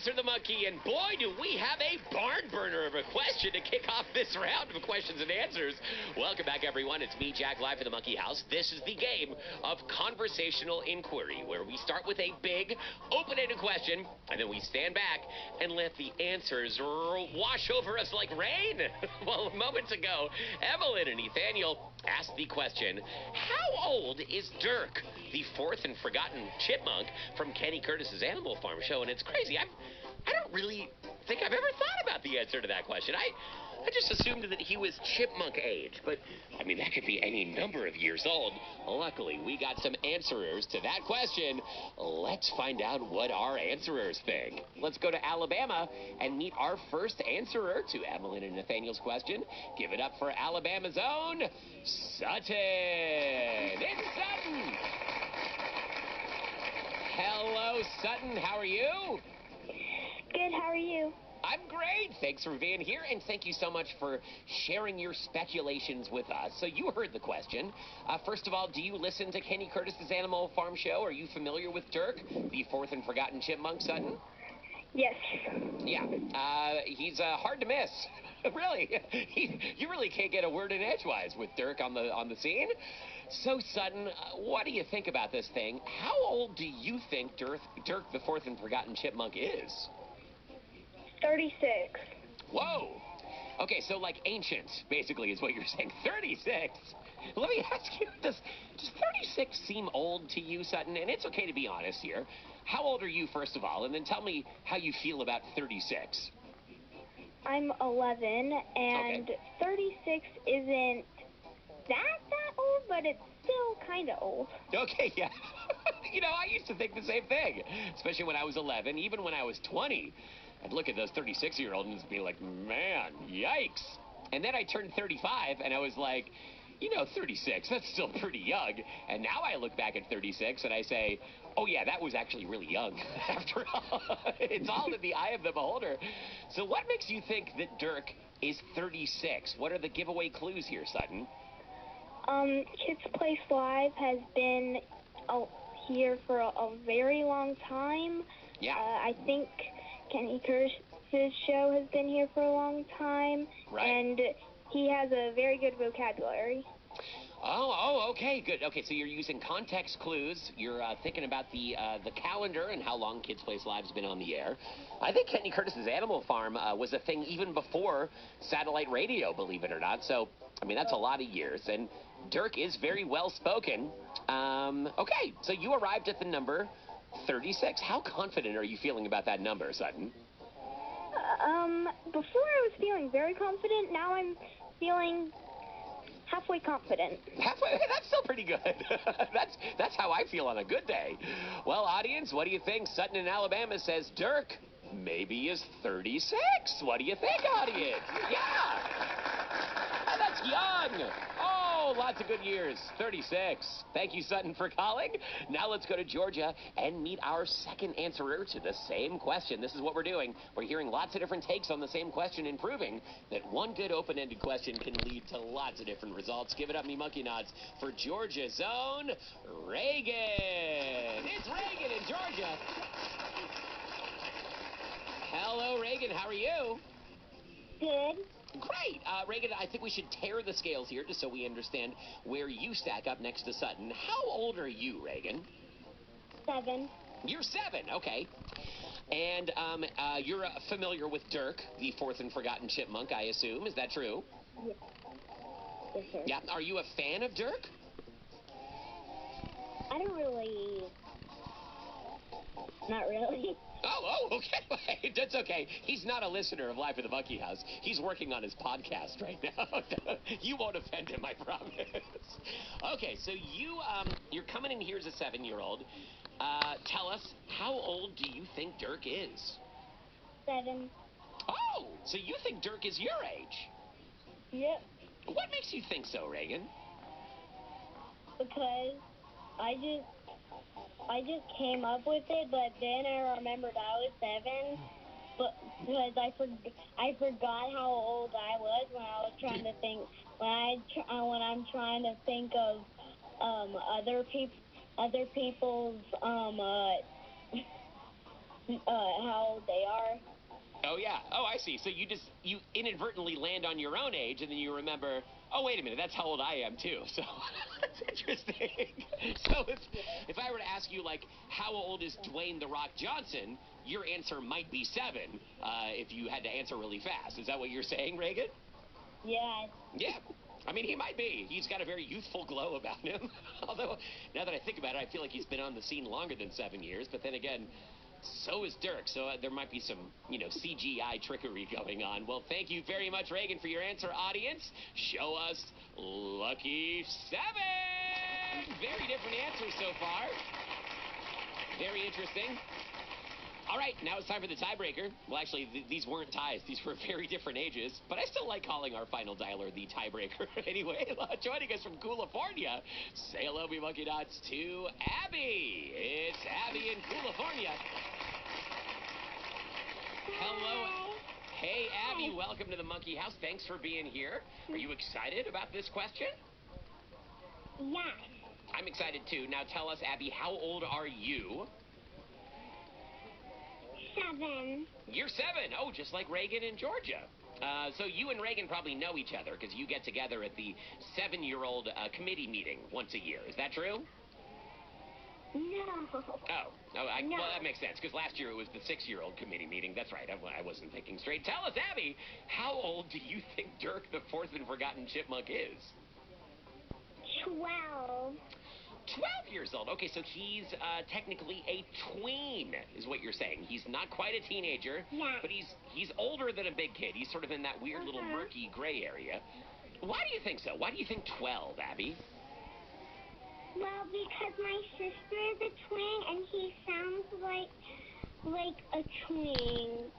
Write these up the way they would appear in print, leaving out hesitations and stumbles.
Buster the Monkey, and boy, do we have a barn burner of a question to kick off this round of questions and answers. Welcome back, everyone. It's me, Jack, live in the Monkey House. This is the game of conversational inquiry, where we start with a big, open-ended question, and then we stand back and let the answers wash over us like rain. Well, moments ago, Evelyn and Nathaniel asked the question, how old is Dirk, the fourth and forgotten chipmunk from Kenny Curtis's Animal Farm show? And it's crazy. I don't really think I've ever thought about the answer to that question. I just assumed that he was chipmunk age, but I mean, that could be any number of years old. Luckily, we got some answerers to that question. Let's find out what our answerers think. Let's go to Alabama and meet our first answerer to Evelyn and Nathaniel's question. Give it up for Alabama's own Sutton. It's Sutton. Hello, Sutton. How are you? Good, how are you? I'm great. Thanks for being here, and thank you so much for sharing your speculations with us. So you heard the question. First of all, do you listen to Kenny Curtis's Animal Farm show? Are you familiar with Dirk, the fourth and forgotten chipmunk, Sutton? Yes. Yeah, he's hard to miss. Really, you really can't get a word in edgewise with Dirk on the scene. So, Sutton, what do you think about this thing? How old do you think Dirk, the fourth and forgotten chipmunk, is? 36. Whoa. Okay, so like ancient, basically, is what you're saying. 36. Let me ask you, does 36 seem old to you, Sutton? And it's okay to be honest here. How old are you, first of all? And then tell me how you feel about 36. I'm 11, and okay. 36 isn't that old, but it's still kind of old. Okay, yeah. You know, I used to think the same thing, especially when I was 11, even when I was 20. I'd look at those 36-year-olds and be like, man, yikes. And then I turned 35, and I was like, you know, 36, that's still pretty young. And now I look back at 36, and I say, oh, yeah, that was actually really young. After all, it's all in the eye of the beholder. So what makes you think that Dirk is 36? What are the giveaway clues here, Sutton? Kids Place Live has been here for a very long time. Yeah. I think Kenny Curtis's show has been here for a long time. Right. And he has a very good vocabulary. Oh, okay, good. Okay, so you're using context clues. You're thinking about the calendar and how long Kids Place Live's been on the air. I think Kenny Curtis's Animal Farm was a thing even before satellite radio, believe it or not. So, I mean, that's a lot of years. And Dirk is very well-spoken. Okay, so you arrived at the number 36. How confident are you feeling about that number, Sutton? Before I was feeling very confident. Now I'm feeling halfway confident. Halfway? That's still pretty good. That's how I feel on a good day. Well, audience, what do you think? Sutton in Alabama says Dirk maybe is 36. What do you think, audience? Yeah. Oh, that's young. Oh, lots of good years. 36. Thank you, Sutton, for calling. Now let's go to Georgia and meet our second answerer to the same question. This is what we're doing. We're hearing lots of different takes on the same question and proving that one good open-ended question can lead to lots of different results. Give it up, me monkey nods, for Georgia's own Reagan. It's Reagan in Georgia. Hello, Reagan. How are you? Good. Great. Reagan, I think we should tear the scales here just so we understand where you stack up next to Sutton. How old are you, Reagan? 7. You're 7, okay. And you're familiar with Dirk, the fourth and forgotten chipmunk, I assume. Is that true? Yes. Yes, sir. Yeah. Are you a fan of Dirk? I don't really... Not really. Oh, okay. That's okay. He's not a listener of Live in the Monkey House. He's working on his podcast right now. You won't offend him, I promise. Okay, so you're coming in here as a 7-year-old. Tell us, how old do you think Dirk is? 7. Oh, so you think Dirk is your age? Yep. What makes you think so, Reagan? Because I just came up with it, but then I remembered I was 7, but because I forgot how old I was when I was trying to think when I'm trying to think of other people's how old they are. Oh, yeah. Oh, I see. So you inadvertently land on your own age, and then you remember, oh, wait a minute, that's how old I am, too. So that's interesting. So if I were to ask you, like, how old is Dwayne The Rock Johnson, your answer might be 7 if you had to answer really fast. Is that what you're saying, Reagan? Yeah. Yeah. I mean, he might be. He's got a very youthful glow about him. Although, now that I think about it, I feel like he's been on the scene longer than 7 years. But then again, so is Dirk, so there might be some, CGI trickery going on. Well, thank you very much, Reagan, for your answer, audience. Show us Lucky 7! Very different answers so far. Very interesting. All right, now it's time for the tiebreaker. Well, actually, these weren't ties. These were very different ages, but I still like calling our final dialer the tiebreaker. Anyway, joining us from California, say hello, me monkey dots, to Abby. It's Abby in California. Hello. Hey, Abby, welcome to the Monkey House. Thanks for being here. Are you excited about this question? Yes. I'm excited, too. Now tell us, Abby, how old are you? 7. You're 7. Oh, just like Reagan and Georgia. So you and Reagan probably know each other because you get together at the 7-year-old committee meeting once a year. Is that true? No. Oh, no. Well, that makes sense because last year it was the 6-year-old committee meeting. That's right. I wasn't thinking straight. Tell us, Abby, how old do you think Dirk the Fourth and Forgotten Chipmunk is? 12. 12 years old. Okay, so he's technically a tween, is what you're saying. He's not quite a teenager, Yeah. but he's older than a big kid. He's sort of in that weird little murky gray area. Why do you think so? Why do you think 12, Abby? Well, because my sister is a twin, and he sounds like a twin.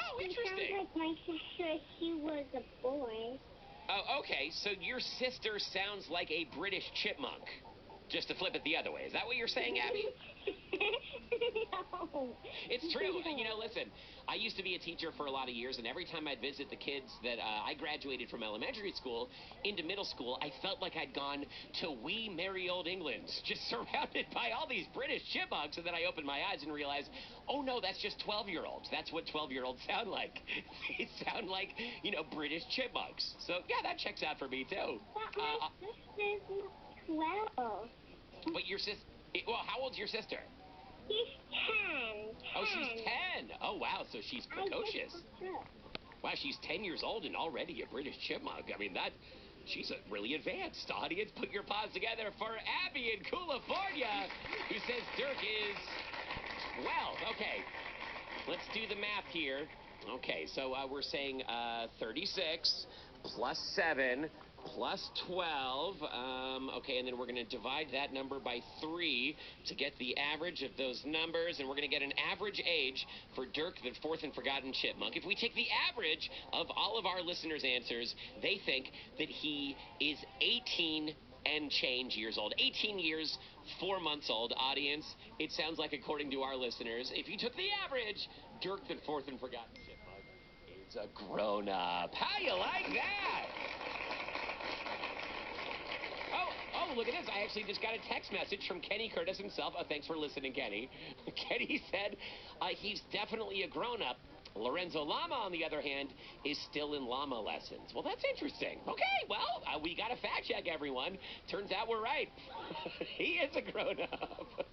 Oh, interesting. He sounds like my sister if she was a boy. Oh, okay. So your sister sounds like a British chipmunk. Just to flip it the other way. Is that what you're saying, Abby? No. It's true. Listen, I used to be a teacher for a lot of years, and every time I'd visit the kids that I graduated from elementary school into middle school, I felt like I'd gone to wee merry old England, just surrounded by all these British chipmunks, and then I opened my eyes and realized, oh no, that's just 12-year-olds. That's what 12-year-olds sound like. They sound like, British chipmunks. So, yeah, that checks out for me, too. But my sister's 12. But your sister, well, how old's your sister? She's 10. Oh, she's 10. Oh, wow, so she's precocious. Wow, she's 10 years old and already a British chipmunk. I mean, she's really advanced. Audience, put your paws together for Abby in California, who says Dirk is 12. Okay, let's do the math here. Okay, so we're saying 36 plus 7 plus 12. Okay, and then we're going to divide that number by 3 to get the average of those numbers, and we're going to get an average age for Dirk, the Fourth and Forgotten Chipmunk. If we take the average of all of our listeners' answers, they think that he is 18 and change years old. 18 years, 4 months old. Audience, it sounds like, according to our listeners, if you took the average, Dirk, the Fourth and Forgotten Chipmunk is a grown-up. How you like that? Oh, look at this. I actually just got a text message from Kenny Curtis himself. Oh, thanks for listening, Kenny. Kenny said he's definitely a grown-up. Lorenzo Lama, on the other hand, is still in llama lessons. Well, that's interesting. Okay, well, we got to fact check, everyone. Turns out we're right. He is a grown-up.